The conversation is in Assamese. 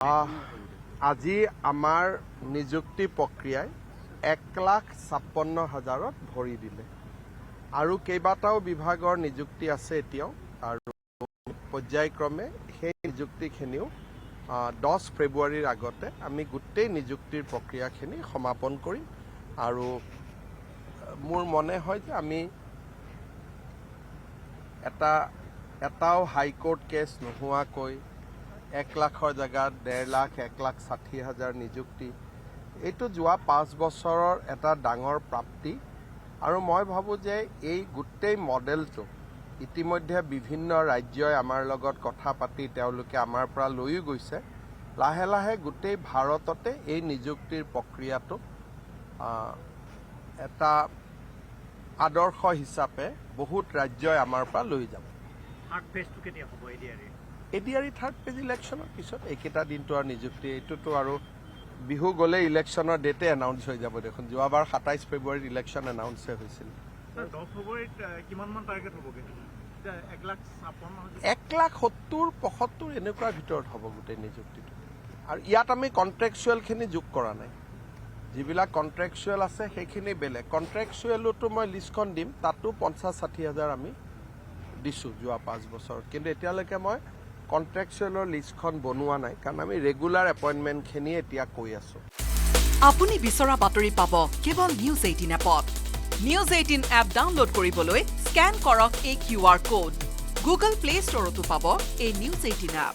আজি আমাৰ নিযুক্তি প্ৰক্ৰিয়াই 1,56,000ত ভৰি দিলে আৰু কেইবাটাও বিভাগৰ নিযুক্তি আছে এতিয়াও আৰু পৰ্যায়ক্ৰমে সেই নিযুক্তিখিনিও 10 ফেব্ৰুৱাৰীৰ আগতে আমি গোটেই নিযুক্তিৰ প্ৰক্ৰিয়াখিনি সমাপন কৰিম আৰু মোৰ মনে হয় যে আমি এটাও হাইকোৰ্ট কেছ নোহোৱাকৈ 1 লাখৰ জেগাত 1.5 লাখ 1,60,000 নিযুক্তি এইটো যোৱা 5 বছৰৰ এটা ডাঙৰ প্ৰাপ্তি আৰু মই ভাবোঁ যে এই গোটেই মডেলটো ইতিমধ্যে বিভিন্ন ৰাজ্যই আমাৰ লগত কথা পাতি তেওঁলোকে আমাৰ পৰা লৈও গৈছে লাহে লাহে গোটেই ভাৰততে এই নিযুক্তিৰ প্ৰক্ৰিয়াটো এটা আদৰ্শ হিচাপে বহুত ৰাজ্যই আমাৰ পৰা লৈ যাব। এডিআৰি থাৰ্ড পেজ ইলেকশ্যনৰ পিছত এইকেইটা দিনটো আৰু নিযুক্তি এইটোতো আৰু বিহু গ'লে ইলেকশ্যনৰ ডেটে এনাউন্স হৈ যাব দেখোন যোৱাবাৰ 27 ফেব্ৰুৱাৰীত ইলেকশ্যন এনাউন্সে হৈছিল। 1,70,000-1,75,000 এনেকুৱাৰ ভিতৰত হ'ব গোটেই নিযুক্তিটো আৰু ইয়াত আমি কণ্ট্ৰেকচুৱেলখিনি যোগ কৰা নাই যিবিলাক কণ্ট্ৰেকচুৱেল আছে সেইখিনি বেলেগ কণ্ট্ৰেকচুৱেলতো মই লিষ্টখন দিম তাতো 50,000-60,000 আমি দিছোঁ যোৱা 5 বছৰত কিন্তু এতিয়ালৈকে মই কণ্ট্ৰেকচুৱেলৰ লিষ্টখন বনোৱা নাই কাৰণ আমি ৰেগুলাৰ এপইণ্টমেণ্টখিনি এতিয়া কৈ আছোঁ। আপুনি বিচৰা বাতৰি পাব কেৱল নিউজ 18 এপত। নিউজ 18 এপ ডাউনলোড কৰিবলৈ স্কেন কৰক এই QR কোড। গুগল প্লে ষ্টৰতো পাব এই নিউজ 18 এপ।